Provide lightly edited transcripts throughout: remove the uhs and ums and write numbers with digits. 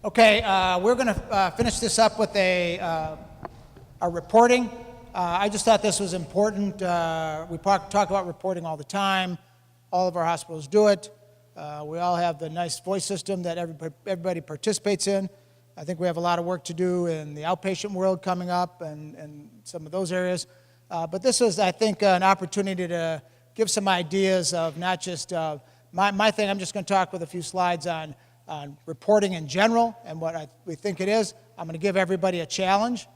Okay, we're going to finish this up with our reporting. I just thought this was important. We talk about reporting all the time. All of our hospitals do it. We all have the nice voice system that everybody participates in. I think we have a lot of work to do in the outpatient world coming up and some of those areas. But this was, I think, an opportunity to give some ideas of not just my thing. I'm just going to talk with a few slides on reporting in general and what we think it is. I'm going to give everybody a challenge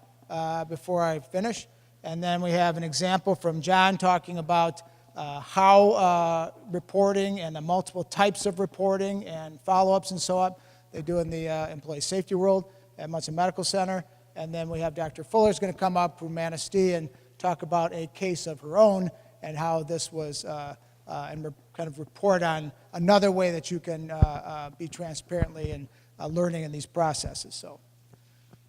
before I finish. And then we have an example from John talking about how reporting and the multiple types of reporting and follow-ups and so on they do in the employee safety world at Munson Medical Center. And then we have Dr. Fuller is going to come up from Manistee and talk about a case of her own and how this was and kind of report on another way that you can be transparently and learning in these processes. So,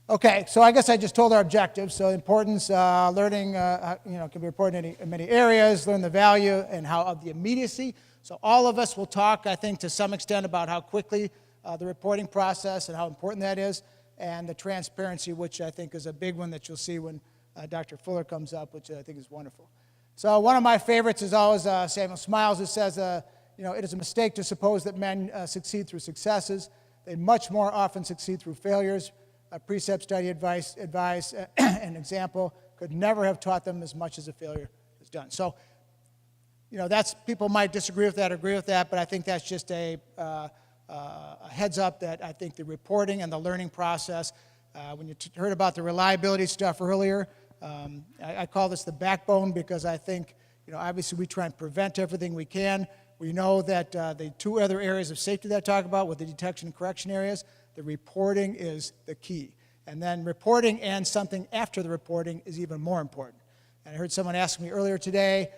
okay, so I guess I just told our objectives. So importance, learning, can be reported in many areas, learn the value and how of the immediacy. So all of us will talk, I think, to some extent about how quickly the reporting process and how important that is, and the transparency, which I think is a big one that you'll see when Dr. Fuller comes up, which I think is wonderful. So one of my favorites is always Samuel Smiles, who says, it is a mistake to suppose that men succeed through successes. They much more often succeed through failures. Precept, study, advice, and example could never have taught them as much as a failure has done. So, people might disagree with that or agree with that, but I think that's just a heads up that I think the reporting and the learning process, when you heard about the reliability stuff earlier, I call this the backbone because I think, obviously we try and prevent everything we can. We know that the two other areas of safety that I talk about with the detection and correction areas, the reporting is the key. And then reporting and something after the reporting is even more important. And I heard someone ask me earlier today,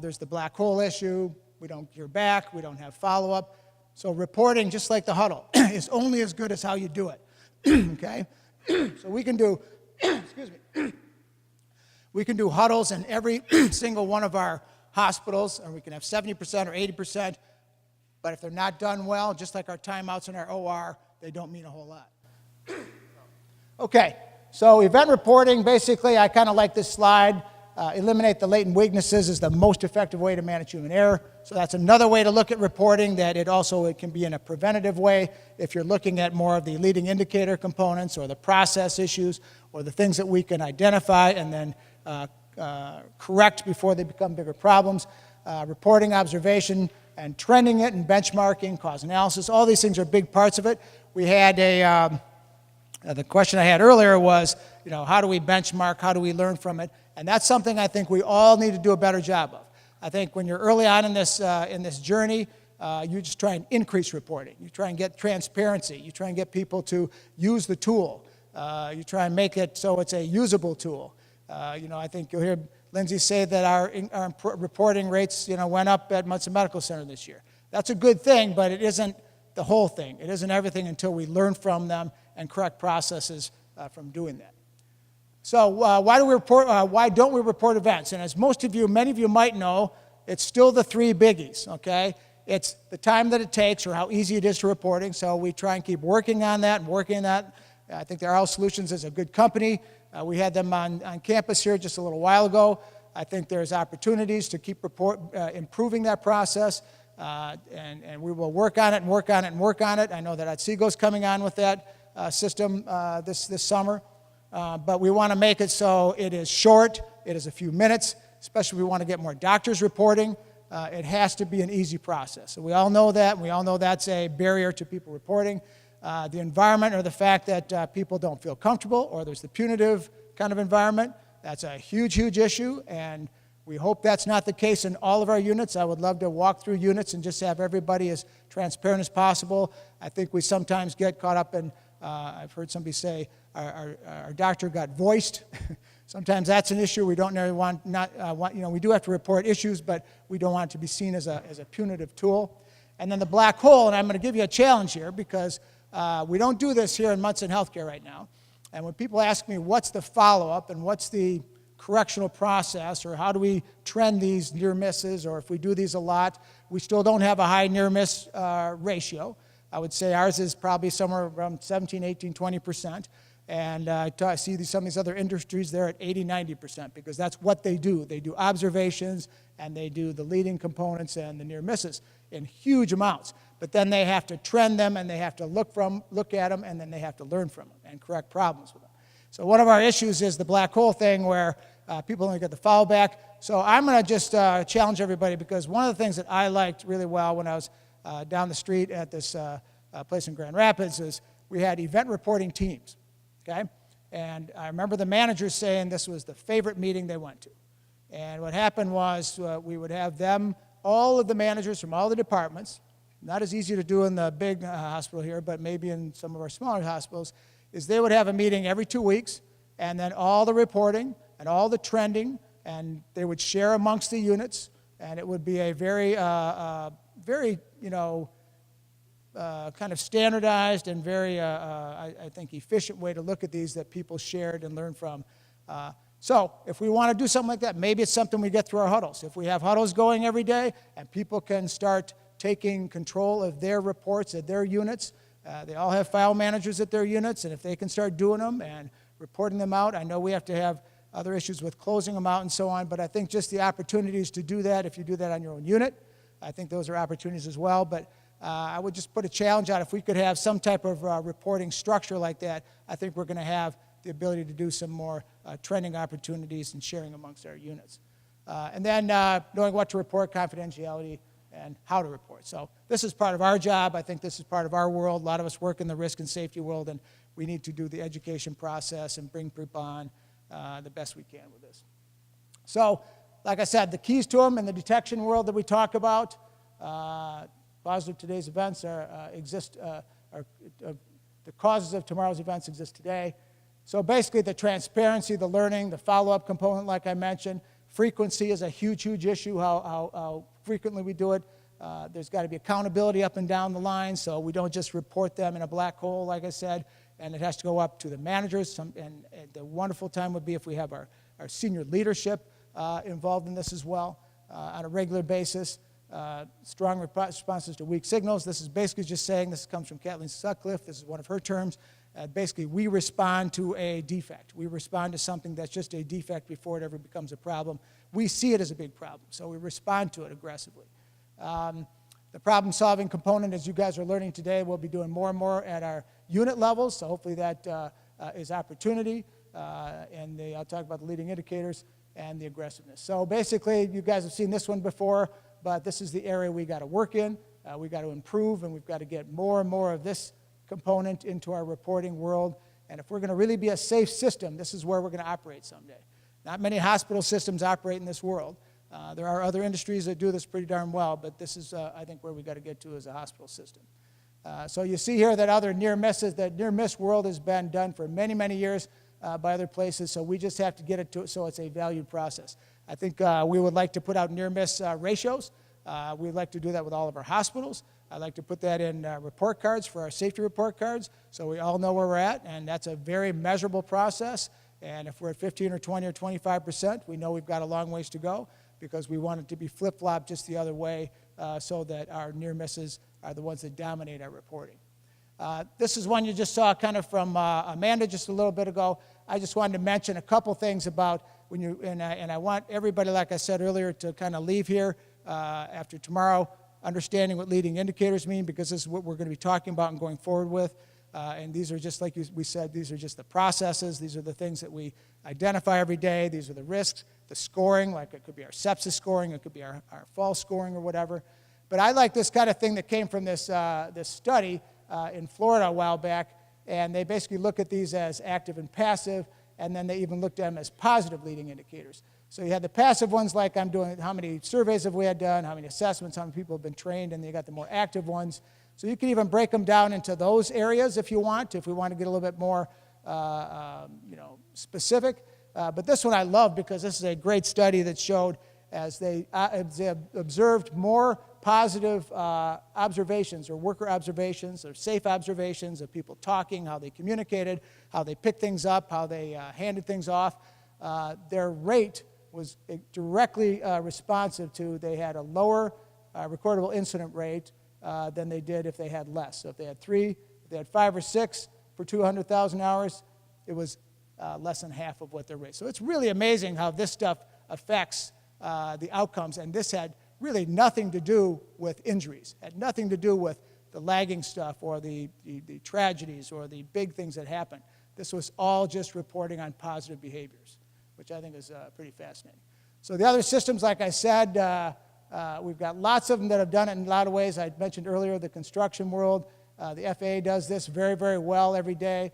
there's the black hole issue. We don't hear back. We don't have follow-up. So reporting, just like the huddle, is only as good as how you do it. Okay? So we can do, excuse me, we can do huddles in every single one of our hospitals, and we can have 70% or 80%, but if they're not done well, just like our timeouts in our OR, they don't mean a whole lot. Okay, so event reporting, basically, I kind of like this slide. Eliminate the latent weaknesses is the most effective way to manage human error. So that's another way to look at reporting, that it can be in a preventative way if you're looking at more of the leading indicator components or the process issues or the things that we can identify and then correct before they become bigger problems. Reporting, observation, and trending it and benchmarking, cause analysis, all these things are big parts of it. We had the question I had earlier was, how do we benchmark, how do we learn from it? And that's something I think we all need to do a better job of. I think when you're early on in this journey, you just try and increase reporting. You try and get transparency. You try and get people to use the tool. You try and make it so it's a usable tool. I think you'll hear Lindsay say that our reporting rates, went up at Munson Medical Center this year. That's a good thing, but it isn't the whole thing. It isn't everything until we learn from them and correct processes from doing that. So why don't we report events? And as many of you might know, it's still the three biggies, okay? It's the time that it takes or how easy it is to reporting, so we try and keep working on that and working on that. I think the RL Solutions is a good company. We had them on campus here just a little while ago. I think there's opportunities to keep improving that process, and we will work on it and work on it and work on it. I know that Otsego coming on with that system this summer. But we want to make it so it is short, it is a few minutes, especially if we want to get more doctors reporting. It has to be an easy process. So we all know that, and we all know that's a barrier to people reporting. The environment or the fact that people don't feel comfortable, or there's the punitive kind of environment, that's a huge, huge issue, and we hope that's not the case in all of our units. I would love to walk through units and just have everybody as transparent as possible. I think we sometimes get caught up in, I've heard somebody say, our doctor got voiced. Sometimes that's an issue. We don't really want, we do have to report issues, but we don't want it to be seen as a punitive tool. And then the black hole, and I'm going to give you a challenge here because we don't do this here in Munson Healthcare right now. And when people ask me what's the follow-up and what's the correctional process or how do we trend these near misses or if we do these a lot, we still don't have a high near miss ratio. I would say ours is probably somewhere around 17, 18, 20%. And I see some of these other industries there at 80, 90%, because that's what they do. They do observations, and they do the leading components and the near misses in huge amounts. But then they have to trend them, and they have to look at them, and then they have to learn from them and correct problems with them. So one of our issues is the black hole thing, where people only get the foul back. So I'm going to just challenge everybody, because one of the things that I liked really well when I was down the street at this place in Grand Rapids is we had event reporting teams, okay? And I remember the managers saying this was the favorite meeting they went to. And what happened was we would have them, all of the managers from all the departments, not as easy to do in the big hospital here, but maybe in some of our smaller hospitals, is they would have a meeting every 2 weeks, and then all the reporting and all the trending, and they would share amongst the units, and it would be a very, very, kind of standardized and very, I think, efficient way to look at these that people shared and learned from. So if we want to do something like that, maybe it's something we get through our huddles. If we have huddles going every day and people can start taking control of their reports at their units, they all have file managers at their units, and if they can start doing them and reporting them out, I know we have to have other issues with closing them out and so on, but I think just the opportunities to do that, if you do that on your own unit, I think those are opportunities as well. But I would just put a challenge out. If we could have some type of reporting structure like that, I think we're going to have the ability to do some more training opportunities and sharing amongst our units. And then knowing what to report, confidentiality, and how to report. So this is part of our job. I think this is part of our world. A lot of us work in the risk and safety world, and we need to do the education process and bring people on the best we can with this. So, like I said, the keys to them in the detection world that we talk about, positive today's events the causes of tomorrow's events exist today. So basically the transparency, the learning, the follow-up component, like I mentioned. Frequency is a huge, huge issue, how frequently we do it. There's got to be accountability up and down the line, so we don't just report them in a black hole, like I said, and it has to go up to the managers. And the wonderful time would be if we have our senior leadership involved in this as well on a regular basis. Strong responses to weak signals. This is basically just saying, this comes from Kathleen Sutcliffe, this is one of her terms. Basically, we respond to a defect. We respond to something that's just a defect before it ever becomes a problem. We see it as a big problem, so we respond to it aggressively. The problem-solving component, as you guys are learning today, we'll be doing more and more at our unit levels, so hopefully that is opportunity. And I'll talk about the leading indicators and the aggressiveness. So basically, you guys have seen this one before, but this is the area we got to work in. We got to improve, and we've got to get more and more of this component into our reporting world. And if we're going to really be a safe system, this is where we're going to operate someday. Not many hospital systems operate in this world. There are other industries that do this pretty darn well, but this is, I think, where we got to get to as a hospital system. So you see here that other near misses, that near miss world has been done for many, many years by other places, so we just have to get it to so it's a valued process. I think we would like to put out near miss ratios. We'd like to do that with all of our hospitals. I'd like to put that in report cards for our safety report cards so we all know where we're at, and that's a very measurable process. And if we're at 15 or 20 or 25%, we know we've got a long ways to go because we want it to be flip-flopped just the other way so that our near misses are the ones that dominate our reporting. This is one you just saw kind of from Amanda just a little bit ago. I just wanted to mention a couple things about when you, and I want everybody, like I said earlier, to kind of leave here after tomorrow understanding what leading indicators mean, because this is what we're going to be talking about and going forward with. And these are just, like we said, these are just the processes. These are the things that we identify every day. These are the risks, the scoring, like it could be our sepsis scoring, it could be our fall scoring or whatever. But I like this kind of thing that came from this, this study in Florida a while back, and they basically look at these as active and passive, and then they even looked at them as positive leading indicators. So you had the passive ones, like I'm doing, how many surveys have we had done, how many assessments, how many people have been trained, and you got the more active ones. So you can even break them down into those areas if you want, if we want to get a little bit more specific. But this one I love because this is a great study that showed as they observed more positive observations or worker observations or safe observations of people talking, how they communicated, how they picked things up, how they handed things off, their rate was directly responsive to, they had a lower recordable incident rate, than they did if they had less. So if they had 3, if they had 5 or 6 for 200,000 hours, it was less than half of what their rate. So it's really amazing how this stuff affects the outcomes, and this had really nothing to do with injuries, had nothing to do with the lagging stuff or the tragedies or the big things that happened. This was all just reporting on positive behaviors, which I think is pretty fascinating. So the other systems, like I said, we've got lots of them that have done it in a lot of ways. I mentioned earlier the construction world. The FAA does this very, very well every day.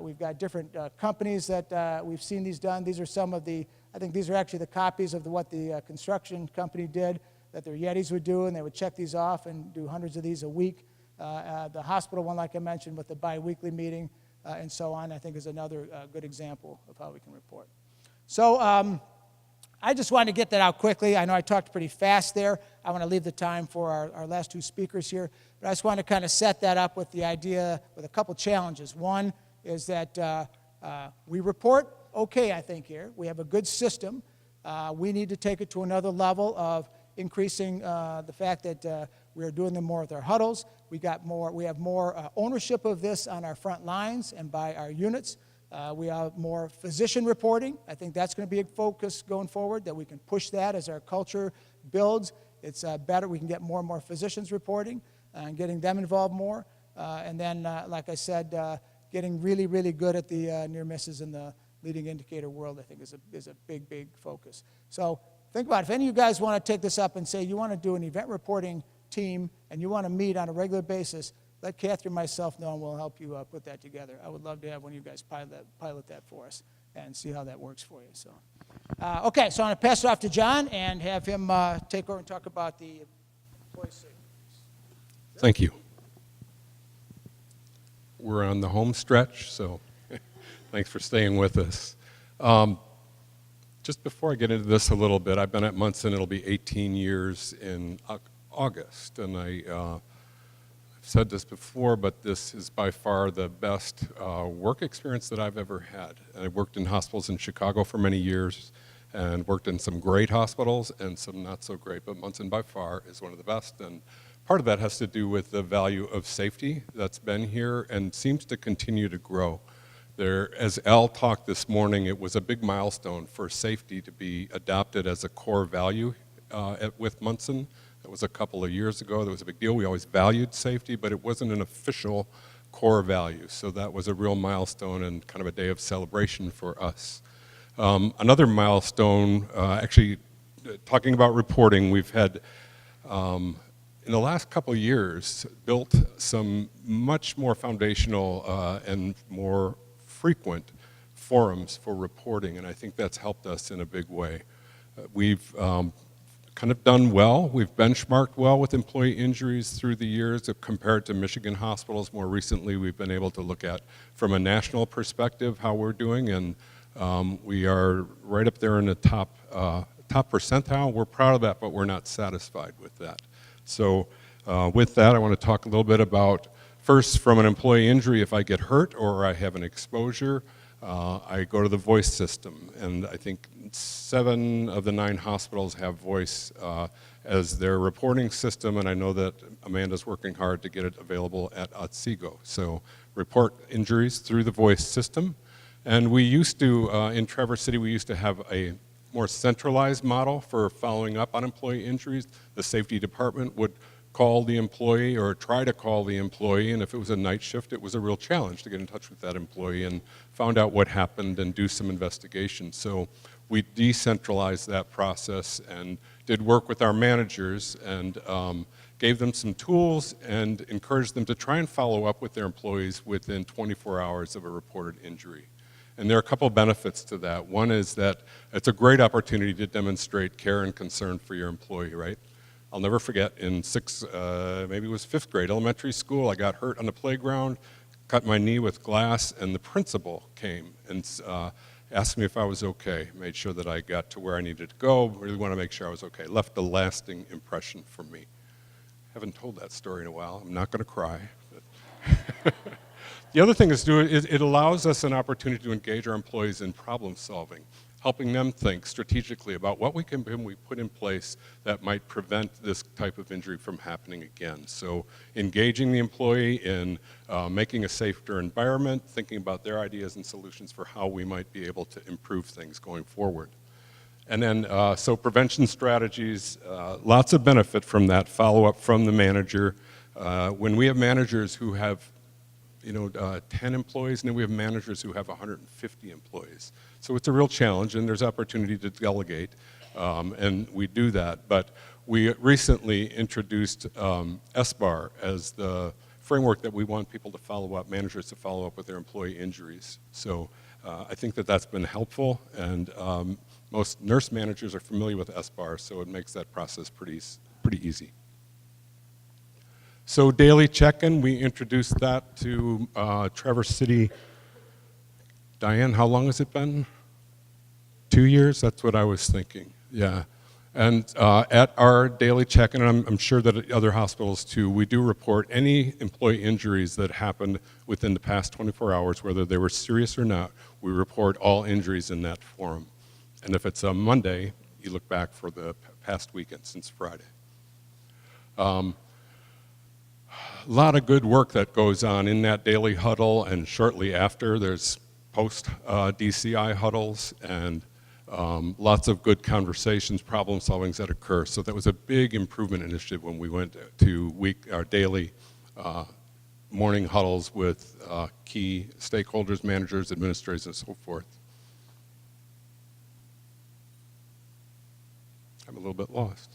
We've got different companies that we've seen these done. These are some of the, I think these are actually the copies of what the construction company did that their Yetis would do, and they would check these off and do hundreds of these a week. The hospital one, like I mentioned, with the biweekly meeting and so on, I think is another good example of how we can report. So I just wanted to get that out quickly. I know I talked pretty fast there. I want to leave the time for our last 2 speakers here. But I just want to kind of set that up with the idea, with a couple challenges. One is that we report okay, I think, here. We have a good system. We need to take it to another level of increasing the fact that we're doing them more with our huddles. We have more ownership of this on our front lines and by our units. We have more physician reporting. I think that's going to be a focus going forward, that we can push that as our culture builds. It's better. We can get more and more physicians reporting and getting them involved more. And then, like I said, getting really, really good at the near misses in the leading indicator world, I think, is a big, big focus. So think about it. If any of you guys want to take this up and say you want to do an event reporting team and you want to meet on a regular basis, let Kathy and myself know, and we'll help you put that together. I would love to have one of you guys pilot that for us and see how that works for you. So, okay, so I'm going to pass it off to John and have him take over and talk about the employee safety. Thank you. We're on the home stretch, so thanks for staying with us. Just before I get into this a little bit, I've been at Munson. It'll be 18 years in August, and I've said this before, but this is by far the best work experience that I've ever had. I worked in hospitals in Chicago for many years and worked in some great hospitals and some not so great, but Munson by far is one of the best. And part of that has to do with the value of safety that's been here and seems to continue to grow. There, as Al talked this morning, it was a big milestone for safety to be adopted as a core value with Munson. That was a couple of years ago. That was a big deal. We always valued safety, but it wasn't an official core value. So that was a real milestone and kind of a day of celebration for us. Another milestone, actually talking about reporting, we've had in the last couple of years built some much more foundational and more frequent forums for reporting, and I think that's helped us in a big way. We've kind of done well. We've benchmarked well with employee injuries through the years compared to Michigan hospitals. More recently, we've been able to look at, from a national perspective, how we're doing, and we are right up there in the top percentile. We're proud of that, but we're not satisfied with that. So with that, I want to talk a little bit about, first, from an employee injury, if I get hurt or I have an exposure, I go to the voice system, and I think 7 of the 9 hospitals have voice as their reporting system, and I know that Amanda's working hard to get it available at Otsego. So report injuries through the voice system. And we used to, in Traverse City, we used to have a more centralized model for following up on employee injuries. The safety department would call the employee or try to call the employee, and if it was a night shift, it was a real challenge to get in touch with that employee and found out what happened and do some investigation. So we decentralized that process and did work with our managers and gave them some tools and encouraged them to try and follow up with their employees within 24 hours of a reported injury. And there are a couple of benefits to that. One is that it's a great opportunity to demonstrate care and concern for your employee, right? I'll never forget, in maybe it was 5th grade, elementary school, I got hurt on the playground, cut my knee with glass, and the principal came and asked me if I was okay, made sure that I got to where I needed to go, really want to make sure I was okay. Left a lasting impression for me. Haven't told that story in a while. I'm not going to cry. But the other thing is it allows us an opportunity to engage our employees in problem solving. helping them think strategically about what we put in place that might prevent this type of injury from happening again. So engaging the employee in making a safer environment, thinking about their ideas and solutions for how we might be able to improve things going forward. And then, so prevention strategies, lots of benefit from that, follow-up from the manager. When we have managers who have 10 employees, and then we have managers who have 150 employees. So it's a real challenge, and there's opportunity to delegate, and we do that. But we recently introduced SBAR as the framework that we want people to follow up, managers to follow up with their employee injuries. So I think that that's been helpful, and most nurse managers are familiar with SBAR, so it makes that process pretty easy. So daily check-in, we introduced that to Traverse City. Diane, how long has it been? 2 years? That's what I was thinking, yeah. And at our daily check-in, and I'm sure that at other hospitals too, we do report any employee injuries that happened within the past 24 hours, whether they were serious or not. We report all injuries in that forum. And if it's a Monday, you look back for the past weekend since Friday. A lot of good work that goes on in that daily huddle, and shortly after there's post-DCI huddles, and lots of good conversations, problem solvings that occur. So that was a big improvement initiative when we went to our daily morning huddles with key stakeholders, managers, administrators, and so forth. I'm a little bit lost.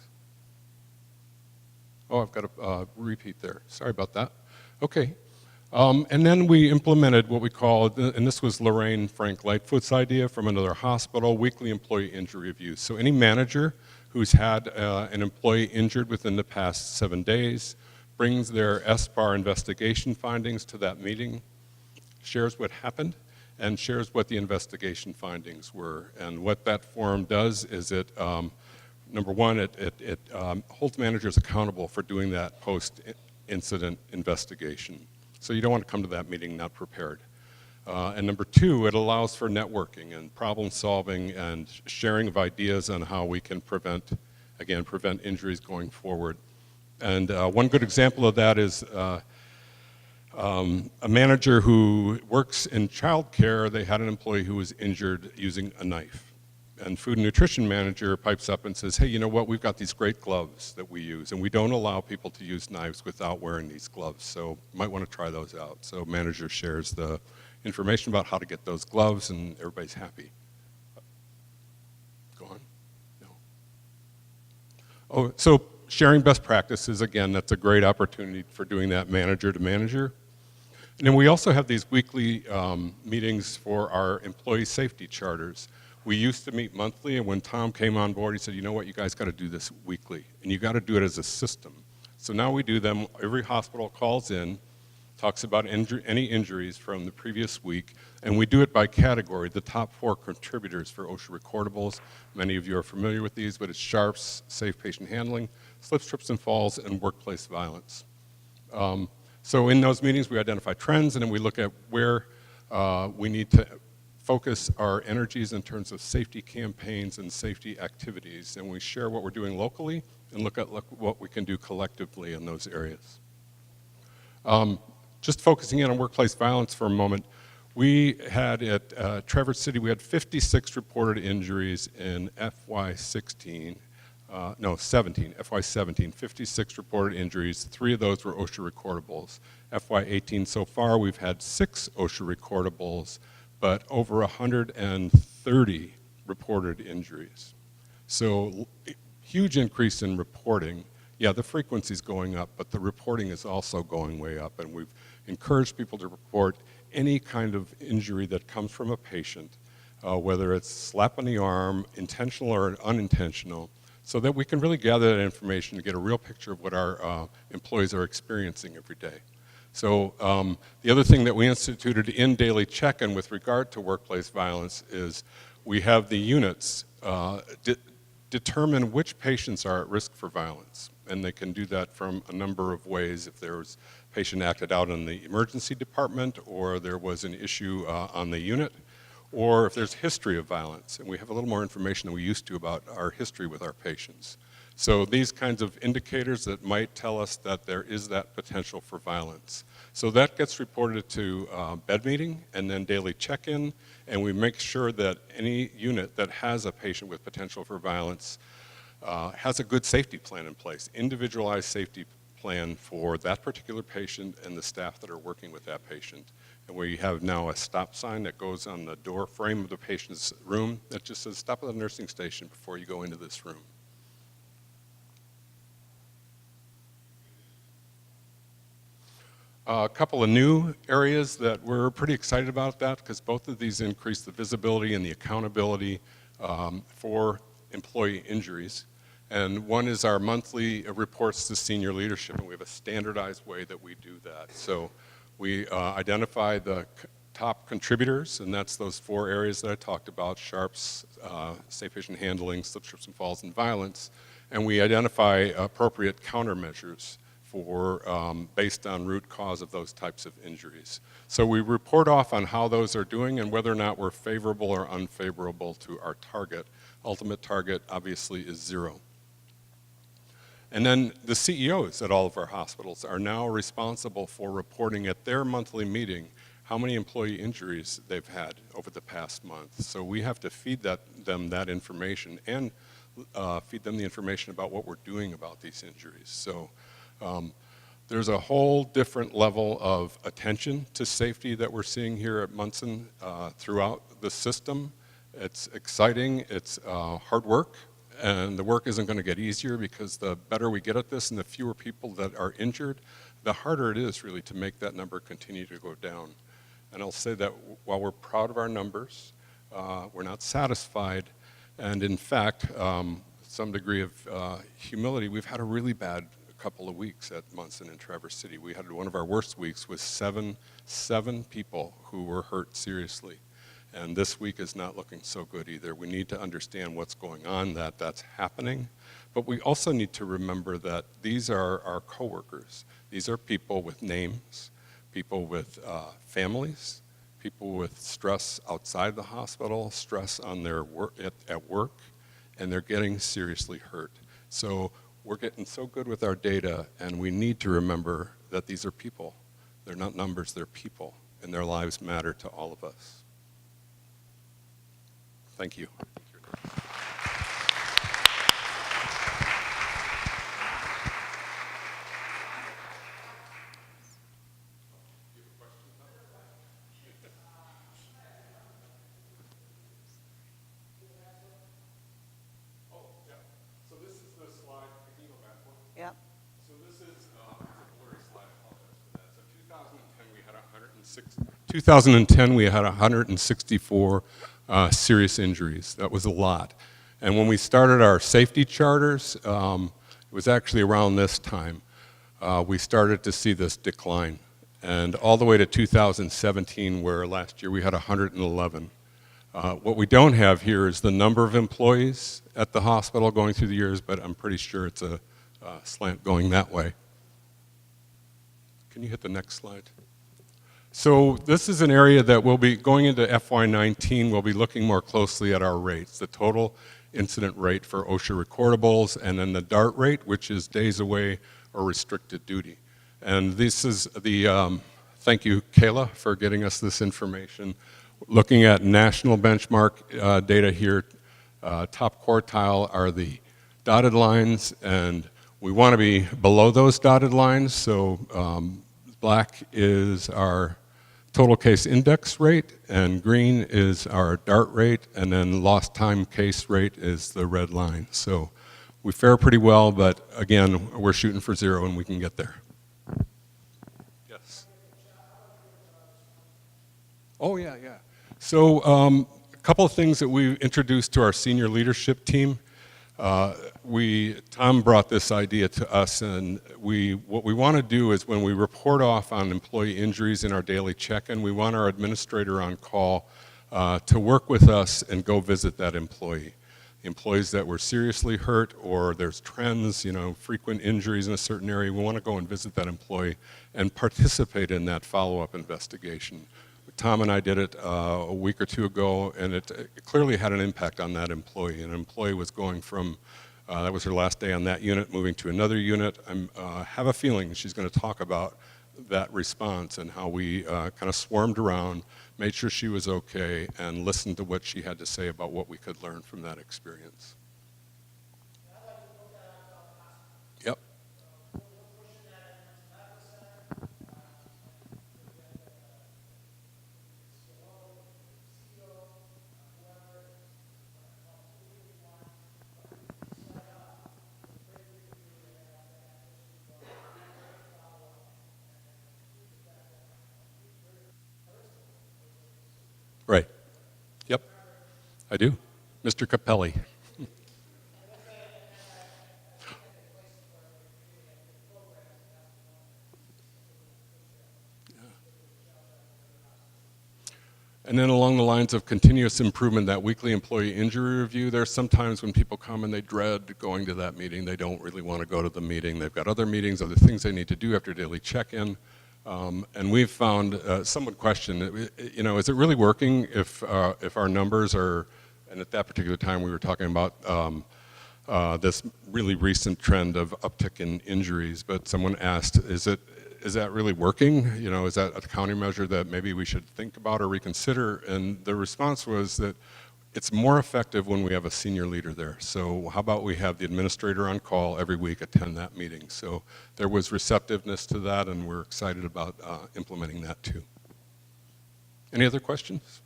Oh, I've got a repeat there. Sorry about that. Okay. And then we implemented what we call, and this was Lorraine Frank Lightfoot's idea from another hospital, weekly employee injury reviews. So any manager who's had an employee injured within the past 7 days brings their SBAR investigation findings to that meeting, shares what happened, and shares what the investigation findings were. And what that forum does is it number one, it holds managers accountable for doing that post-incident investigation. So you don't want to come to that meeting not prepared. And number two, it allows for networking and problem solving and sharing of ideas on how we can prevent injuries going forward. And one good example of that is a manager who works in childcare. They had an employee who was injured using a knife. And food and nutrition manager pipes up and says, hey, you know what, we've got these great gloves that we use, and we don't allow people to use knives without wearing these gloves, so you might want to try those out. So manager shares the information about how to get those gloves, and everybody's happy. Go on? No. Oh, so sharing best practices, again, that's a great opportunity for doing that manager to manager. And then we also have these weekly meetings for our employee safety charters. We used to meet monthly, and when Tom came on board, he said, you know what, you guys got to do this weekly, and you got to do it as a system. So now we do them, every hospital calls in, talks about any injuries from the previous week, and we do it by category, the top 4 contributors for OSHA recordables. Many of you are familiar with these, but it's SHARPS, safe patient handling, slips, trips, and falls, and workplace violence. So in those meetings, we identify trends, and then we look at where we need to focus our energies in terms of safety campaigns and safety activities, and we share what we're doing locally and look at what we can do collectively in those areas. Just focusing in on workplace violence for a moment, we had at Traverse City, we had 56 reported injuries in FY17, 56 reported injuries. 3 of those were OSHA recordables. FY18 so far, we've had 6 OSHA recordables, but over 130 reported injuries. So huge increase in reporting. Yeah, the frequency's going up, but the reporting is also going way up, and we've encouraged people to report any kind of injury that comes from a patient, whether it's slap on the arm, intentional or unintentional, so that we can really gather that information to get a real picture of what our employees are experiencing every day. So the other thing that we instituted in daily check-in with regard to workplace violence is we have the units determine which patients are at risk for violence. And they can do that from a number of ways. If there's a patient acted out in the emergency department, or there was an issue on the unit, or if there's history of violence, and we have a little more information than we used to about our history with our patients. So these kinds of indicators that might tell us that there is that potential for violence. So that gets reported to bed meeting and then daily check-in, and we make sure that any unit that has a patient with potential for violence has a good safety plan in place, individualized safety plan for that particular patient and the staff that are working with that patient. And we have now a stop sign that goes on the door frame of the patient's room that just says, stop at the nursing station before you go into this room. A couple of new areas that we're pretty excited about that because both of these increase the visibility and the accountability for employee injuries. And one is our monthly reports to senior leadership, and we have a standardized way that we do that. So we identify the top contributors, and that's those 4 areas that I talked about: sharps, safe patient handling, slips, trips, and falls, and violence. And we identify appropriate countermeasures for based on root cause of those types of injuries. So we report off on how those are doing and whether or not we're favorable or unfavorable to our target. Ultimate target obviously is 0. And then the CEOs at all of our hospitals are now responsible for reporting at their monthly meeting how many employee injuries they've had over the past month. So we have to feed them that information and feed them the information about what we're doing about these injuries. So there's a whole different level of attention to safety that we're seeing here at Munson throughout the system. It's exciting, it's hard work, and the work isn't going to get easier because the better we get at this and the fewer people that are injured, the harder it is really to make that number continue to go down. And I'll say that while we're proud of our numbers, we're not satisfied, and in fact, some degree of humility, we've had a really bad couple of weeks at Munson and Traverse City. We had one of our worst weeks with seven people who were hurt seriously. And this week is not looking so good either. We need to understand what's going on, that's happening. But we also need to remember that these are our coworkers. These are people with names, people with families, people with stress outside the hospital, stress on their work at work, and they're getting seriously hurt. So we're getting so good with our data, and we need to remember that these are people. They're not numbers, they're people, and their lives matter to all of us. Thank you. Yep. So this is a blurry slide. I apologize for that. So 2010 we had 164 serious injuries. That was a lot. And when we started our safety charters, it was actually around this time, we started to see this decline. And all the way to 2017, where last year we had 111. What we don't have here is the number of employees at the hospital going through the years, but I'm pretty sure it's a slant going that way. Can you hit the next slide? So this is an area that we'll be going into FY19, we'll be looking more closely at our rates, the total incident rate for OSHA recordables, and then the DART rate, which is days away or restricted duty. And this is the, thank you, Kayla, for getting us this information. Looking at national benchmark data here, top quartile are the dotted lines, and we want to be below those dotted lines, so black is our total case index rate, and green is our DART rate, and then lost time case rate is the red line. So we fare pretty well, but again, we're shooting for 0 and we can get there. Yes. Oh yeah. So a couple of things that we introduced to our senior leadership team. Tom brought this idea to us, and what we want to do is when we report off on employee injuries in our daily check-in, we want our administrator on call to work with us and go visit that employee. Employees that were seriously hurt, or there's trends, frequent injuries in a certain area, we want to go and visit that employee and participate in that follow-up investigation. Tom and I did it a week or two ago, and it clearly had an impact on that employee. An employee was going from, that was her last day on that unit, moving to another unit. I have a feeling she's going to talk about that response and how we kind of swarmed around, made sure she was okay, and listened to what she had to say about what we could learn from that experience. Yep. Right. Yep. I do. Mr. Capelli. And then along the lines of continuous improvement, that weekly employee injury review, there's sometimes when people come and they dread going to that meeting, they don't really want to go to the meeting. They've got other meetings, other things they need to do after daily check-in. And we've found, some would question, you know, is it really working if our numbers are, and at that particular time we were talking about this really recent trend of uptick in injuries, but someone asked, is that really working? You know, is that a countermeasure that maybe we should think about or reconsider? And the response was that it's more effective when we have a senior leader there. So how about we have the administrator on call every week, attend that meeting? So there was receptiveness to that, and we're excited about implementing that too. Any other questions?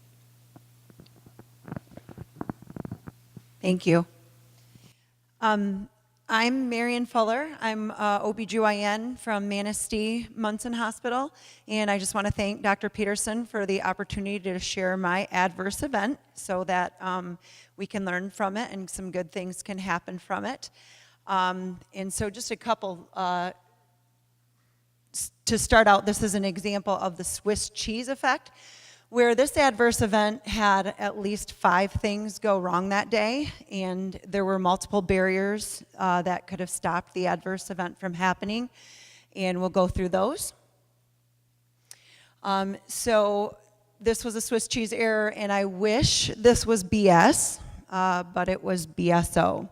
Thank you. I'm Marion Fuller. I'm OBGYN from Manistee Munson Hospital, and I just want to thank Dr. Peterson for the opportunity to share my adverse event so that we can learn from it and some good things can happen from it. And so just a couple, to start out, this is an example of the Swiss cheese effect, where this adverse event had at least 5 things go wrong that day, and there were multiple barriers that could have stopped the adverse event from happening, and we'll go through those. So this was a Swiss cheese error, and I wish this was BS, but it was BSO.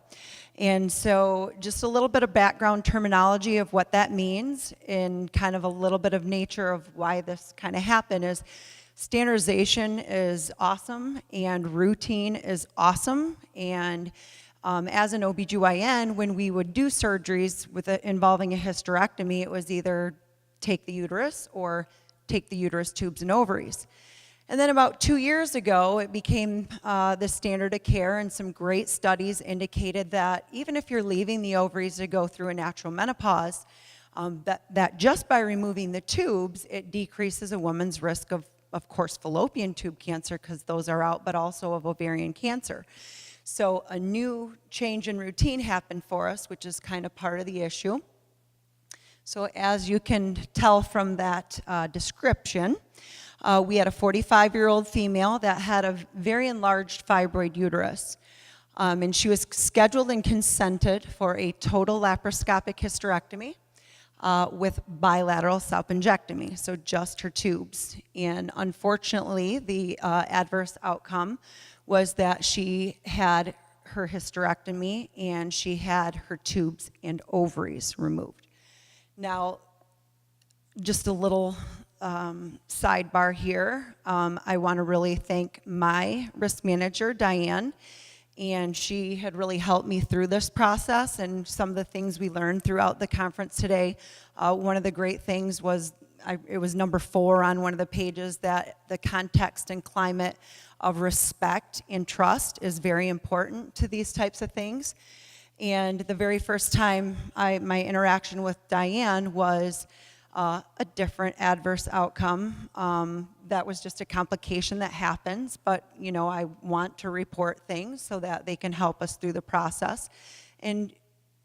And so just a little bit of background terminology of what that means and kind of a little bit of nature of why this kind of happened is standardization is awesome and routine is awesome. And as an OBGYN, when we would do surgeries involving a hysterectomy, it was either take the uterus or take the uterus, tubes, and ovaries. And then about 2 years ago, it became the standard of care, and some great studies indicated that even if you're leaving the ovaries to go through a natural menopause, that just by removing the tubes, it decreases a woman's risk of course, fallopian tube cancer, because those are out, but also of ovarian cancer. So a new change in routine happened for us, which is kind of part of the issue. So as you can tell from that description, we had a 45-year-old female that had a very enlarged fibroid uterus. And she was scheduled and consented for a total laparoscopic hysterectomy with bilateral salpingectomy, so just her tubes. And unfortunately, the adverse outcome was that she had her hysterectomy and she had her tubes and ovaries removed. Now, just a little sidebar here. I want to really thank my risk manager, Diane, and she had really helped me through this process and some of the things we learned throughout the conference today. One of the great things was, it was number 4 on one of the pages, that the context and climate of respect and trust is very important to these types of things. And the very first time my interaction with Diane was a different adverse outcome. That was just a complication that happens, but you know, I want to report things so that they can help us through the process. And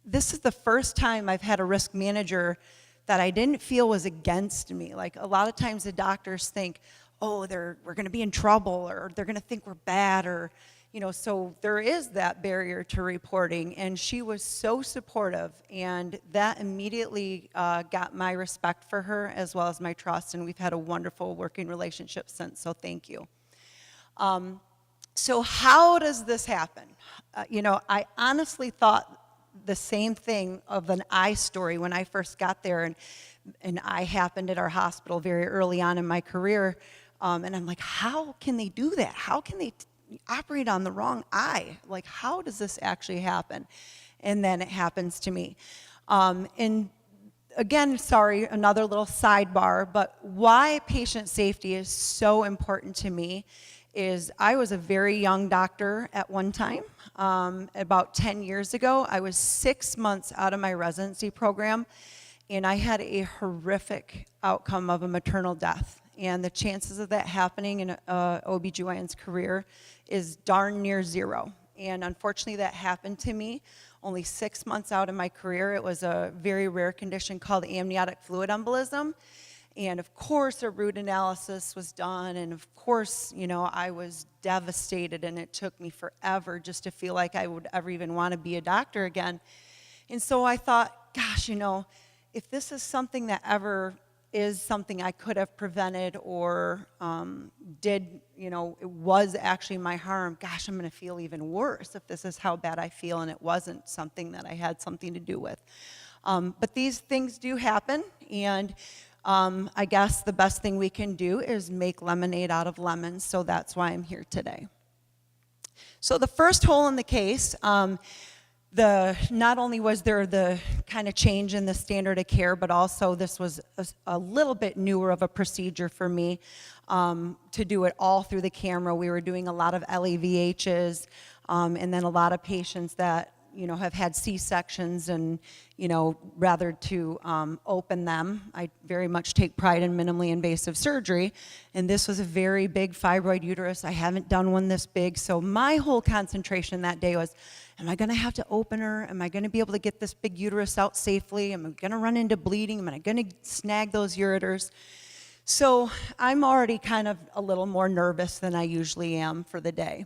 this is the first time I've had a risk manager that I didn't feel was against me. Like a lot of times the doctors think, oh, we're gonna be in trouble, or they're gonna think we're bad, or So there is that barrier to reporting, and she was so supportive, and that immediately got my respect for her as well as my trust, and we've had a wonderful working relationship since, so thank you. So how does this happen? I honestly thought the same thing of an eye story when I first got there, and I happened at our hospital very early on in my career, and I'm like, how can they do that? How can they operate on the wrong eye? Like, how does this actually happen? And then it happens to me. And again, sorry, another little sidebar, but why patient safety is so important to me is I was a very young doctor at one time. About 10 years ago, I was 6 months out of my residency program, and I had a horrific outcome of a maternal death. And the chances of that happening in a OB/GYN's career is darn near zero. And unfortunately, that happened to me only 6 months out of my career. It was a very rare condition called amniotic fluid embolism. And of course, a root analysis was done, and of course, I was devastated, and it took me forever just to feel like I would ever even want to be a doctor again. And so I thought, gosh, if this is something that ever is something I could have prevented or it was actually my harm, gosh, I'm going to feel even worse if this is how bad I feel and it wasn't something that I had something to do with. But these things do happen, and I guess the best thing we can do is make lemonade out of lemons, so that's why I'm here today. So the first hole in the case, not only was there the kind of change in the standard of care, but also this was a little bit newer of a procedure for me to do it all through the camera. We were doing a lot of LEVHs, and then a lot of patients that have had C-sections and, rather to open them. I very much take pride in minimally invasive surgery, and this was a very big fibroid uterus. I haven't done one this big, so my whole concentration that day was, am I gonna have to open her? Am I gonna be able to get this big uterus out safely? Am I gonna run into bleeding? Am I gonna snag those ureters? So I'm already kind of a little more nervous than I usually am for the day.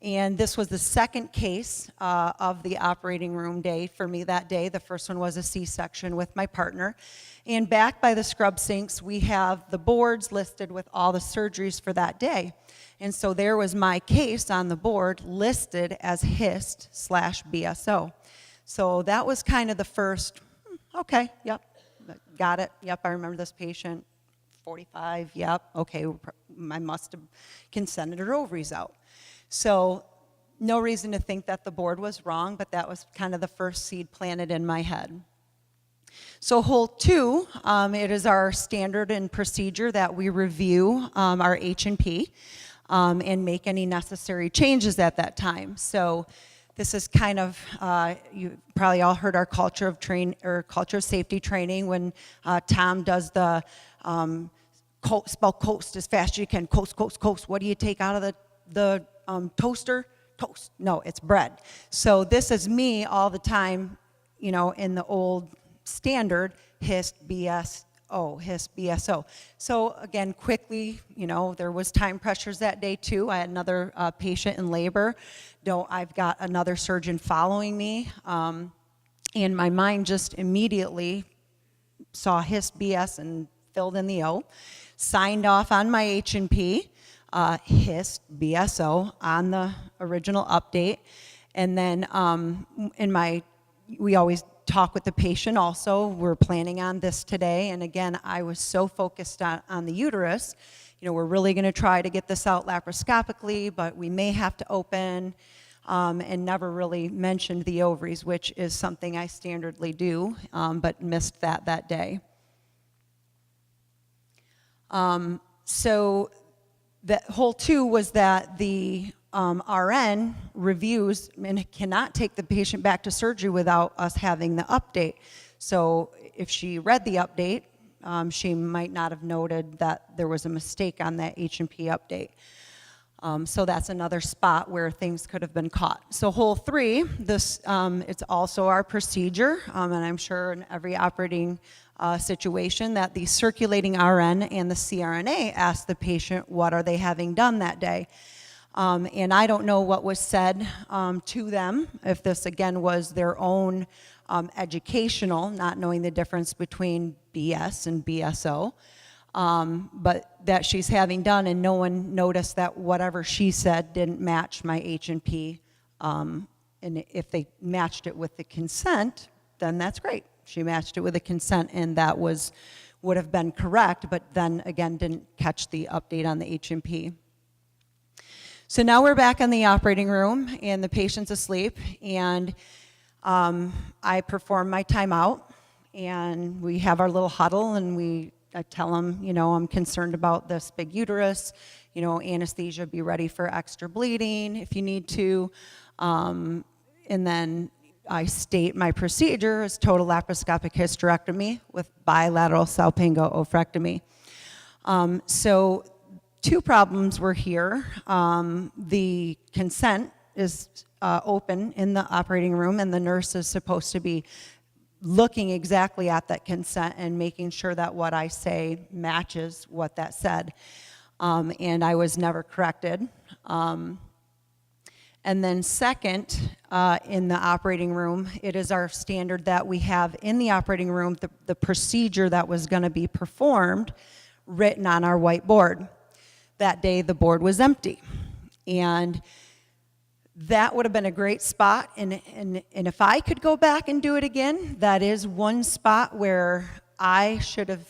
And this was the second case of the operating room day for me that day. The first one was a C-section with my partner. And back by the scrub sinks, we have the boards listed with all the surgeries for that day. And so there was my case on the board listed as HIST/BSO. So that was kind of the first, okay, yep, got it, yep, I remember this patient. 45, yep, okay, I must have consented her ovaries out. So no reason to think that the board was wrong, but that was kind of the first seed planted in my head. So hole 2, it is our standard and procedure that we review our H&P and make any necessary changes at that time. So this is kind of, you probably all heard our culture of safety training when Tom does the spell coast as fast as you can. Coast, coast, coast. What do you take out of the toaster? Toast. No, it's bread. So this is me all the time, in the old standard, HIST, BSO, HIST, BSO. So again, quickly, there was time pressures that day too. I had another patient in labor. I've got another surgeon following me. And my mind just immediately saw HIST, BS, and filled in the O. Signed off on my H&P, HIST, BSO, on the original update. And then we always talk with the patient also. We're planning on this today. And again, I was so focused on the uterus. We're really gonna try to get this out laparoscopically, but we may have to open, and never really mentioned the ovaries, which is something I standardly do, but missed that day. So that hole 2 was that the RN reviews and cannot take the patient back to surgery without us having the update. So if she read the update, she might not have noted that there was a mistake on that H&P update. So that's another spot where things could have been caught. So hole 3, this it's also our procedure, and I'm sure in every operating situation that the circulating RN and the CRNA ask the patient what are they having done that day. And I don't know what was said to them, if this again was their own educational, not knowing the difference between BS and BSO, but that she's having done, and no one noticed that whatever she said didn't match my H&P. And if they matched it with the consent, then that's great. She matched it with the consent, and that would have been correct, but then again didn't catch the update on the H&P. So now we're back in the operating room, and the patient's asleep, and I perform my timeout, and we have our little huddle, and I tell him, I'm concerned about this big uterus, anesthesia, be ready for extra bleeding if you need to, and then I state my procedure is total laparoscopic hysterectomy with bilateral salpingo oophorectomy. So 2 problems were here. The consent is open in the operating room, and the nurse is supposed to be looking exactly at that consent and making sure that what I say matches what that said. And I was never corrected. And then second, in the operating room, it is our standard that we have in the operating room the procedure that was going to be performed written on our whiteboard. That day, the board was empty. And that would have been a great spot. And if I could go back and do it again, that is one spot where I should have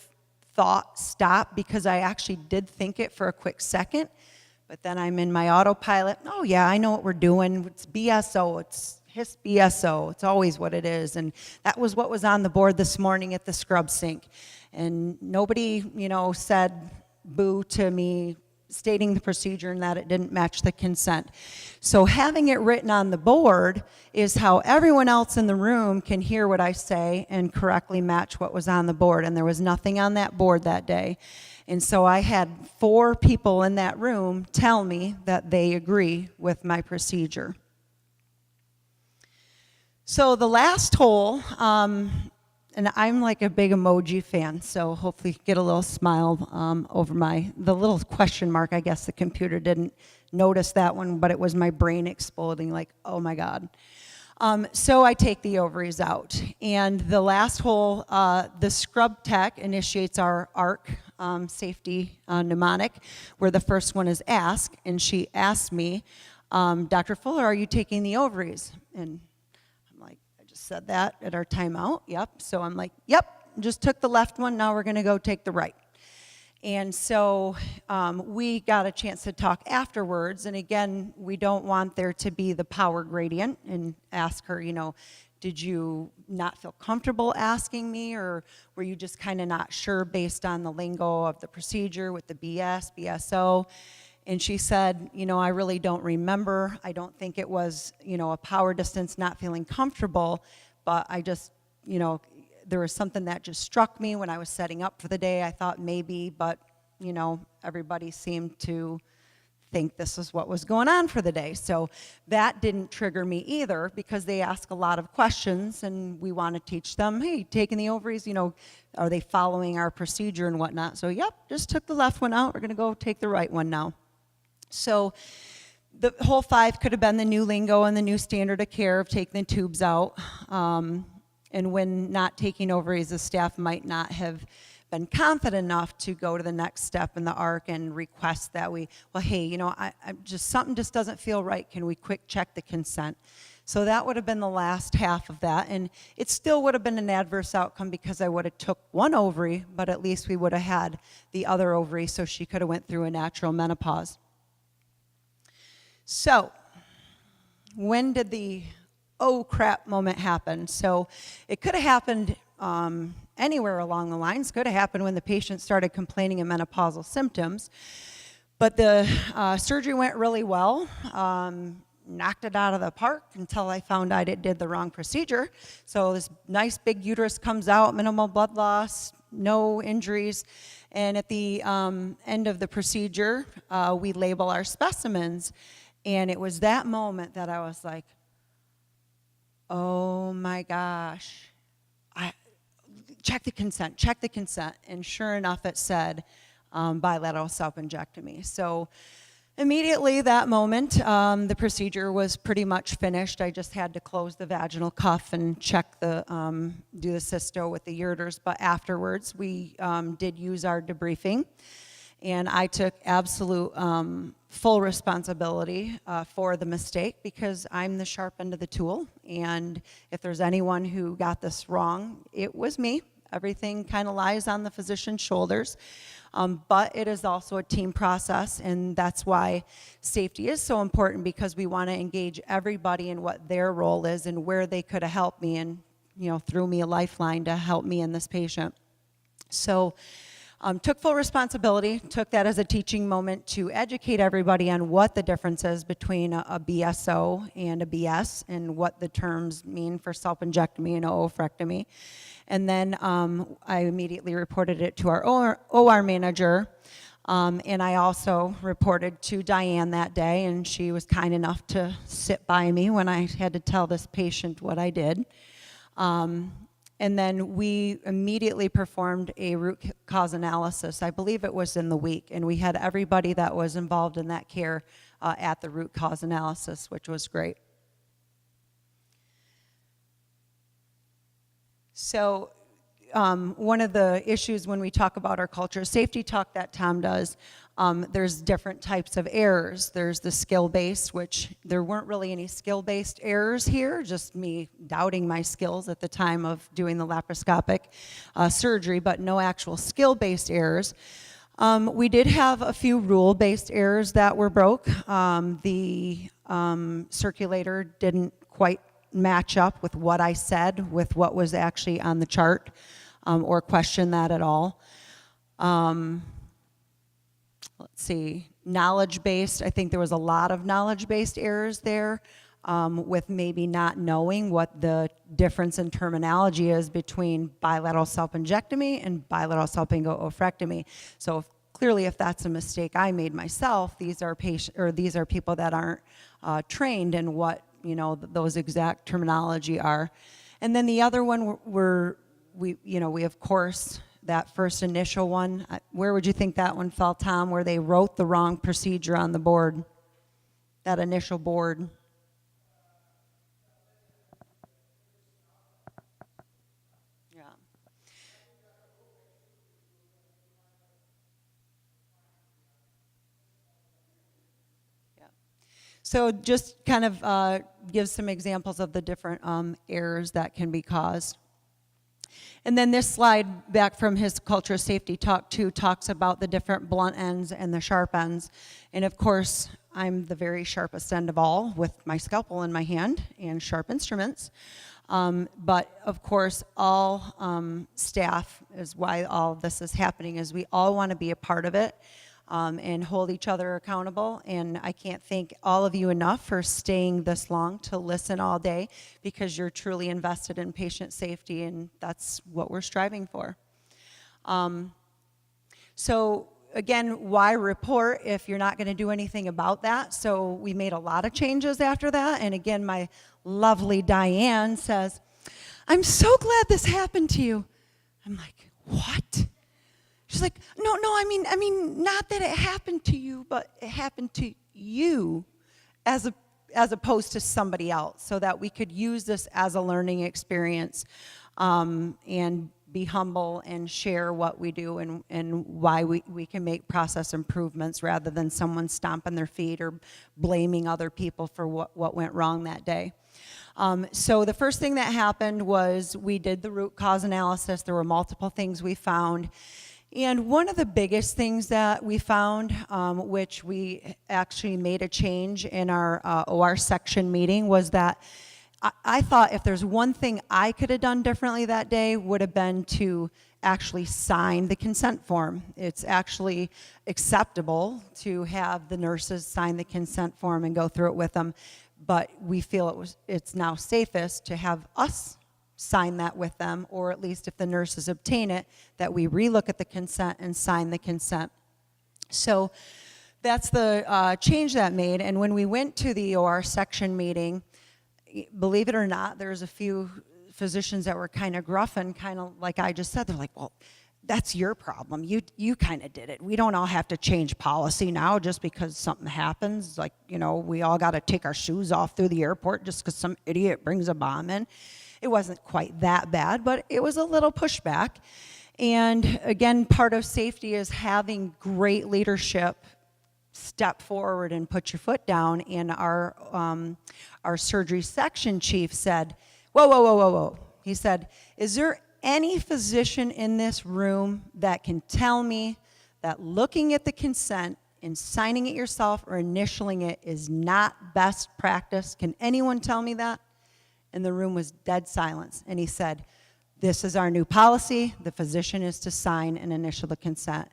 thought stop, because I actually did think it for a quick second. But then I'm in my autopilot. Oh, yeah, I know what we're doing. It's BSO. It's HIS BSO. It's always what it is. And that was what was on the board this morning at the scrub sink. And nobody, said boo to me stating the procedure and that it didn't match the consent. So having it written on the board is how everyone else in the room can hear what I say and correctly match what was on the board. And there was nothing on that board that day. And so I had 4 people in that room tell me that they agree with my procedure. So the last hole, and I'm like a big emoji fan, so hopefully get a little smile over the little question mark. I guess the computer didn't notice that one, but it was my brain exploding like, oh my God. So I take the ovaries out. And the last hole, the scrub tech initiates our ARC safety mnemonic, where the first one is ask. And she asked me, Dr. Fuller, are you taking the ovaries? And I'm like, I just said that at our timeout. Yep. So I'm like, yep, just took the left one. Now we're going to go take the right. And so we got a chance to talk afterwards. And again, we don't want there to be the power gradient, and ask her, did you not feel comfortable asking me, or were you just kind of not sure based on the lingo of the procedure with the BS, BSO? And she said, I really don't remember. I don't think it was, a power distance, not feeling comfortable, but I just, there was something that just struck me when I was setting up for the day. I thought maybe, but, everybody seemed to think this is what was going on for the day. So that didn't trigger me either, because they ask a lot of questions, and we want to teach them, hey, taking the ovaries, are they following our procedure and whatnot? So, yep, just took the left one out. We're going to go take the right one now. So the whole 5 could have been the new lingo and the new standard of care of taking the tubes out. And when not taking ovaries, the staff might not have been confident enough to go to the next step in the ARC and request that hey, something just doesn't feel right. Can we quick check the consent? So that would have been the last half of that. And it still would have been an adverse outcome, because I would have took one ovary, but at least we would have had the other ovary, so she could have went through a natural menopause. So when did the oh crap moment happen? So it could have happened anywhere along the lines. Could have happened when the patient started complaining of menopausal symptoms. But the surgery went really well. Knocked it out of the park until I found out it did the wrong procedure. So this nice big uterus comes out, minimal blood loss, no injuries. And at the end of the procedure, we label our specimens. And it was that moment that I was like, oh my gosh, check the consent. And sure enough, it said bilateral salpingectomy. So Immediately that moment, the procedure was pretty much finished. I just had to close the vaginal cuff and check the, do the cysto with the ureters. But afterwards, we did use our debriefing, and I took absolute full responsibility for the mistake because I'm the sharp end of the tool. And if there's anyone who got this wrong, it was me. Everything kind of lies on the physician's shoulders. But it is also a team process, and that's why safety is so important, because we want to engage everybody in what their role is and where they could have helped me and, threw me a lifeline to help me and this patient. So took full responsibility, took that as a teaching moment to educate everybody on what the difference is between a BSO and a BS and what the terms mean for salpingectomy and oophorectomy. And then I immediately reported it to our OR manager, and I also reported to Diane that day, and she was kind enough to sit by me when I had to tell this patient what I did. And then we immediately performed a root cause analysis. I believe it was in the week, and we had everybody that was involved in that care at the root cause analysis, which was great. So one of the issues when we talk about our culture safety talk that Tom does, there's different types of errors. There's the skill-based, which there weren't really any skill-based errors here, just me doubting my skills at the time of doing the laparoscopic surgery, but no actual skill-based errors. We did have a few rule-based errors that were broke. The circulator didn't quite match up with what I said with what was actually on the chart, or question that at all. Let's see, knowledge-based, I think there was a lot of knowledge-based errors there, with maybe not knowing what the difference in terminology is between bilateral salpingectomy and bilateral salpingo-oophorectomy. So clearly, if that's a mistake I made myself, these are people that aren't trained in what those exact terminology are. And then the other one we of course, that first initial one, where would you think that one fell, Tom, where they wrote the wrong procedure on the board, that initial board? Yeah. So just kind of give some examples of the different errors that can be caused. And then this slide back from his culture of safety talk too talks about the different blunt ends and the sharp ends. And of course, I'm the very sharpest end of all with my scalpel in my hand and sharp instruments. But of course, all staff is why all of this is happening, is we all want to be a part of it. And hold each other accountable. And I can't thank all of you enough for staying this long to listen all day, because you're truly invested in patient safety, and that's what we're striving for. So again, why report if you're not going to do anything about that? So we made a lot of changes after that. And again, my lovely Diane says, "I'm so glad this happened to you." I'm like, "What?" She's like, no, I mean, not that it happened to you, but it happened to you as opposed to somebody else, so that we could use this as a learning experience, and be humble and share what we do and why we can make process improvements, rather than someone stomping their feet or blaming other people for what went wrong that day. So the first thing that happened was we did the root cause analysis. There were multiple things we found. And one of the biggest things that we found, which we actually made a change in our OR section meeting, was that I thought if there's one thing I could have done differently that day, would have been to actually sign the consent form. It's actually acceptable to have the nurses sign the consent form and go through it with them, but we feel it's now safest to have us sign that with them, or at least if the nurses obtain it, that we relook at the consent and sign the consent. So that's the change that made. And when we went to the OR section meeting, believe it or not, there's a few physicians that were kind of gruff and kind of like I just said, they're like, well, that's your problem. You kind of did it. We don't all have to change policy now just because something happens. Like, we all got to take our shoes off through the airport just because some idiot brings a bomb in. It wasn't quite that bad, but it was a little pushback. And again, part of safety is having great leadership step forward and put your foot down. And our surgery section chief said, whoa, whoa, whoa, whoa, whoa. He said, is there any physician in this room that can tell me that looking at the consent and signing it yourself or initialing it is not best practice? Can anyone tell me that? And the room was dead silence. And he said, this is our new policy. The physician is to sign and initial the consent.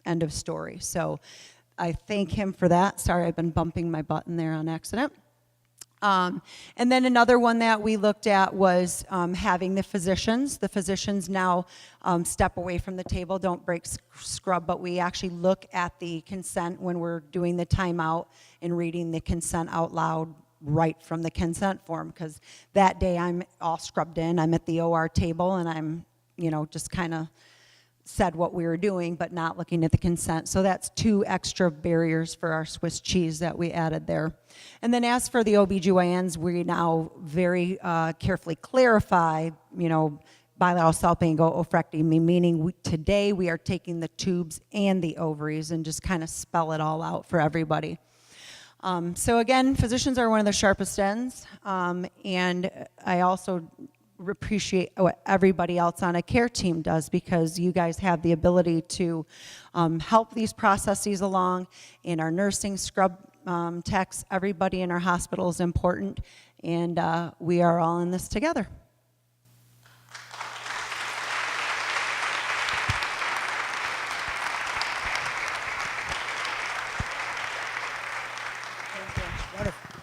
End of story. So I thank him for that. Sorry, I've been bumping my button there on accident. And then another one that we looked at was having the physicians. The physicians now step away from the table, don't break scrub, but we actually look at the consent when we're doing the timeout and reading the consent out loud right from the consent form, because that day I'm all scrubbed in. I'm at the OR table and I'm, just kind of said what we were doing, but not looking at the consent. So that's 2 extra barriers for our Swiss cheese that we added there. And then as for the OBGYNs, we now very carefully clarify, bilateral salpingo oophorectomy, meaning today we are taking the tubes and the ovaries and just kind of spell it all out for everybody. So again, physicians are one of the sharpest ends, and I also appreciate what everybody else on a care team does, because you guys have the ability to help these processes along. In our nursing, scrub techs, everybody in our hospital is important, and we are all in this together. Wonderful.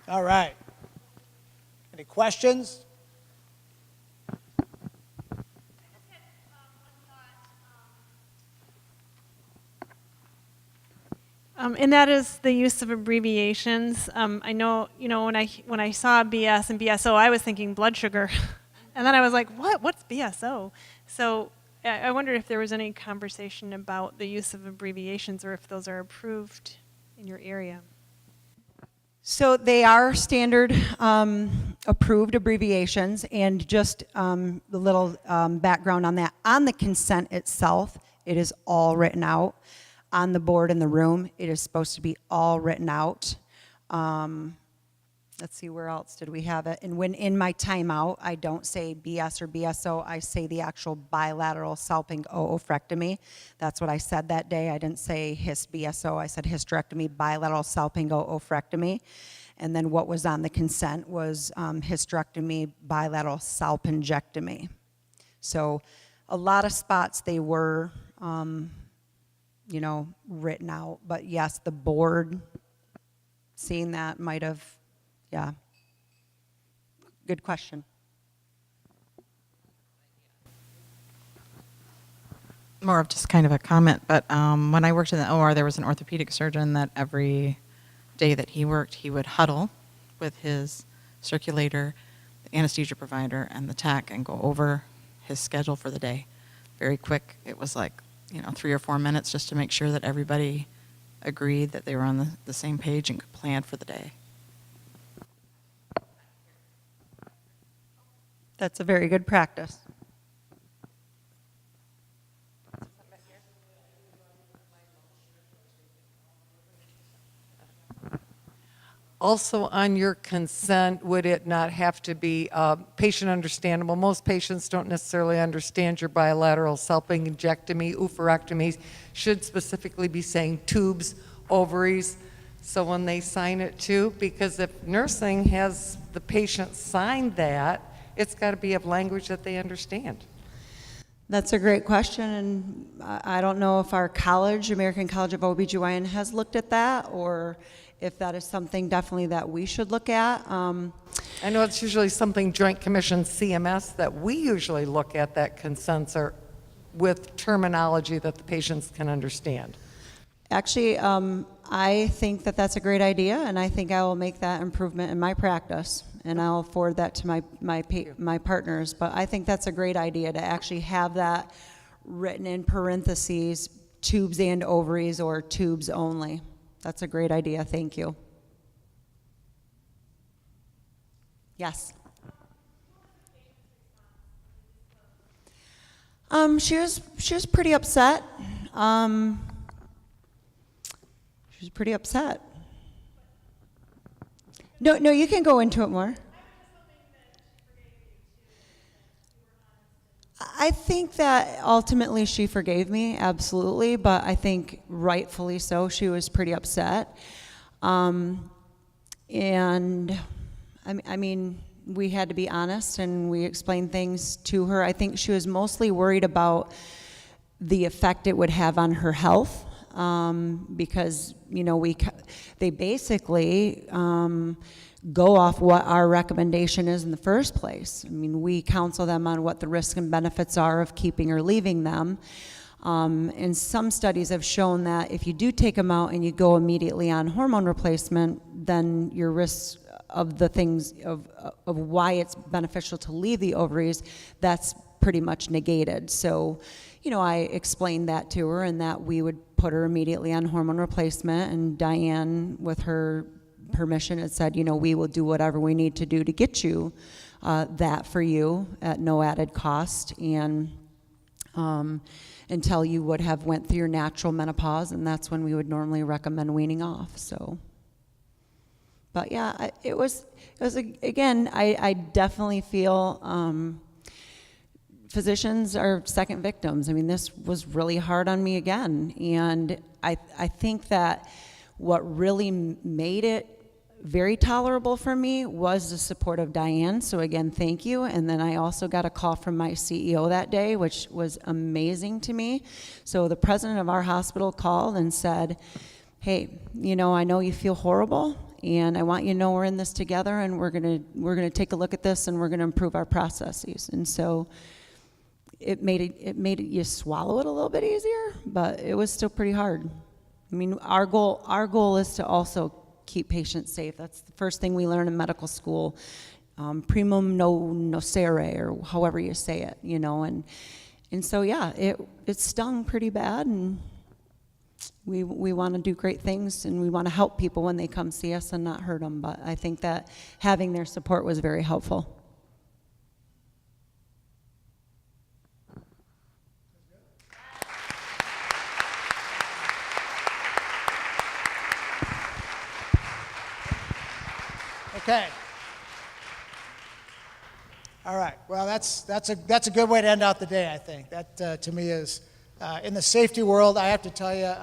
All right. Any questions? And that is the use of abbreviations. I know, when I saw BS and BSO, I was thinking blood sugar, and then I was like, what's BSO? So I wondered if there was any conversation about the use of abbreviations, or if those are approved in your area. So they are standard approved abbreviations, and just a little background on that. On the consent itself, it is all written out. On the board in the room, it is supposed to be all written out. Let's see, where else did we have it? And when in my timeout, I don't say BS or BSO, I say the actual bilateral salpingo oophorectomy. That's what I said that day. I didn't say BSO, I said hysterectomy, bilateral salpingo oophorectomy. And then what was on the consent was hysterectomy, bilateral salpingectomy. So a lot of spots they were, written out. But yes, the board, seeing that might have, yeah. Good question. More of just kind of a comment, but when I worked in the OR, there was an orthopedic surgeon that every day that he worked, he would huddle with his circulator, the anesthesia provider, and the tech and go over his schedule for the day. Very quick. It was like, 3 or 4 minutes just to make sure that everybody agreed that they were on the same page and could plan for the day. That's a very good practice. Also, on your consent, would it not have to be patient understandable? Most patients don't necessarily understand your bilateral salpingectomy, oophorectomies should specifically be saying tubes, ovaries. So when they sign it too, because if nursing has the patient sign that, it's got to be of language that they understand. That's a great question, and I don't know if our college, American College of OBGYN, has looked at that, or if that is something definitely that we should look at. I know it's usually something Joint Commission CMS that we usually look at, that consents are with terminology that the patients can understand. Actually, I think that that's a great idea, and I think I will make that improvement in my practice, and I'll forward that to my partners. But I think that's a great idea to actually have that written in parentheses, tubes and ovaries or tubes only. That's a great idea, thank you. Yes. She was pretty upset. She was pretty upset. No, you can go into it more. I think that ultimately she forgave me, absolutely, but I think rightfully so. She was pretty upset. And I mean, we had to be honest and we explained things to her. I think she was mostly worried about the effect it would have on her health, because, you know, they basically go off what our recommendation is in the first place. I mean, we counsel them on what the risks and benefits are of keeping or leaving them. And some studies have shown that if you do take them out and you go immediately on hormone replacement, then your risks of the things of why it's beneficial to leave the ovaries, that's pretty much negated. So, you know, I explained that to her and that we would put her immediately on hormone replacement, and Diane, with her permission, had said, you know, we will do whatever we need to do to get you that for you at no added cost, and until you would have went through your natural menopause, and that's when we would normally recommend weaning off. So, but yeah, it was again, I definitely feel physicians are second victims. I mean, this was really hard on me again, and I think that what really made it very tolerable for me was the support of Diane. So again, thank you. And then I also got a call from my CEO that day, which was amazing to me. So the president of our hospital called and said, hey, you know, I know you feel horrible, and I want you to know we're in this together, and we're gonna take a look at this, and we're gonna improve our processes. And so it made it you swallow it a little bit easier, but it was still pretty hard. I mean, our goal is to also keep patients safe. That's the first thing we learn in medical school, primum nocere, or however you say it, you know. And so yeah, it stung pretty bad, and we want to do great things, and we want to help people when they come see us and not hurt them. But I think that having their support was very helpful. Okay. All right. Well, that's a good way to end out the day, I think. That to me is in the safety world. I have to tell you,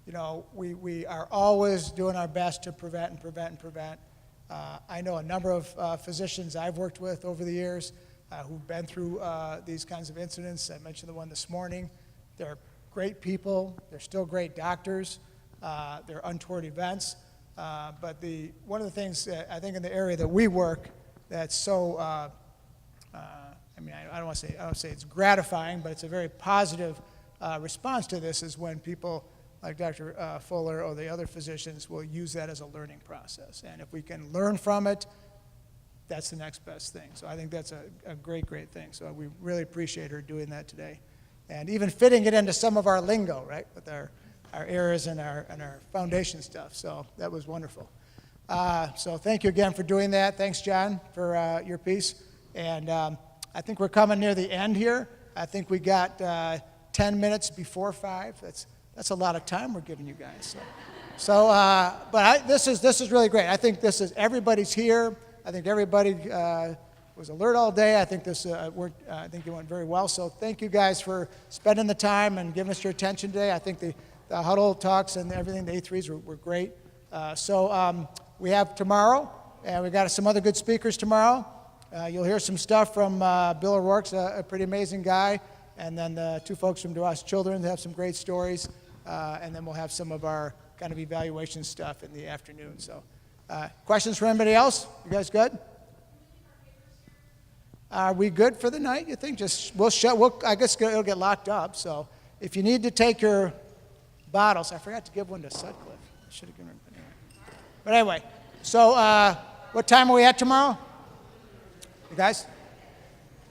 you know, we are always doing our best to prevent and prevent and prevent. I know a number of physicians I've worked with over the years who've been through these kinds of incidents. I mentioned the one this morning. They're great people. They're still great doctors. They're untoward events. But one of the things I think in the area that we work that's so, I mean, I don't want to say it's gratifying, but it's a very positive response to this, is when people like Dr. Fuller or the other physicians will use that as a learning process. And if we can learn from it, that's the next best thing. So I think that's a great, great thing. So we really appreciate her doing that today. And even fitting it into some of our lingo, right, with our errors and our foundation stuff. So that was wonderful. So thank you again for doing that. Thanks, John, for your piece. And I think we're coming near the end here. I think we got 10 minutes before 5. That's a lot of time we're giving you guys. But this is really great. I think everybody's here. I think everybody was alert all day. I think I think it went very well. So thank you guys for spending the time and giving us your attention today. I think the huddle talks and everything, the A3s were great. So we have tomorrow, and we got some other good speakers tomorrow. You'll hear some stuff from Bill O'Rourke's a pretty amazing guy, and then the two folks from DeWass Children have some great stories, and then we'll have some of our kind of evaluation stuff in the afternoon. So questions for anybody else? You guys good? Are we good for the night, you think? I guess it'll get locked up, so if you need to take your bottles. I forgot to give one to Sutcliffe. I should have given her. Anyway. But anyway, so what time are we at tomorrow? You guys?